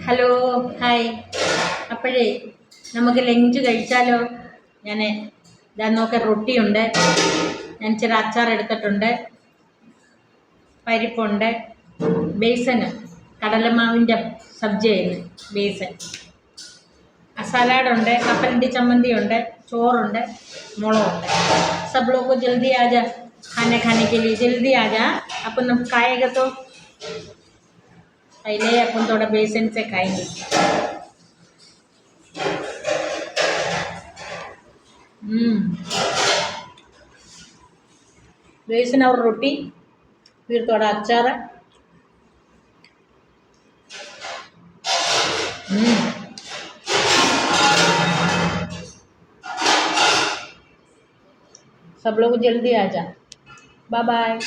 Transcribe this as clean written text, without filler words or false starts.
Hello hi. അപ്പോഴേ നമുക്ക് lunch കഴിച്ചാലോ? ഞാൻ ഇതാ നോക്കാൻ റൊട്ടിയുണ്ട്, ഞാൻ ഇച്ചിരി അച്ചാർ എടുത്തിട്ടുണ്ട്, പരിപ്പുണ്ട്, ബേസന് കടലമാവിൻ്റെ സബ്ജിയായിരുന്നു ബേസൻ, സലാഡുണ്ട്, കപ്പലണ്ടി ചമ്മന്തിയുണ്ട്, ചോറുണ്ട്, മുളകുണ്ട്. सब लोग को जल्दी आ जा खाना खाने के लिए, जल्दी आ जा। अपन खाएगा तो पहले अपन थोड़ा बेसन से खाएंगे। बेसन और रोटी, फिर थोड़ा अचार। सब लोग जल्दी आ जा। Bye bye.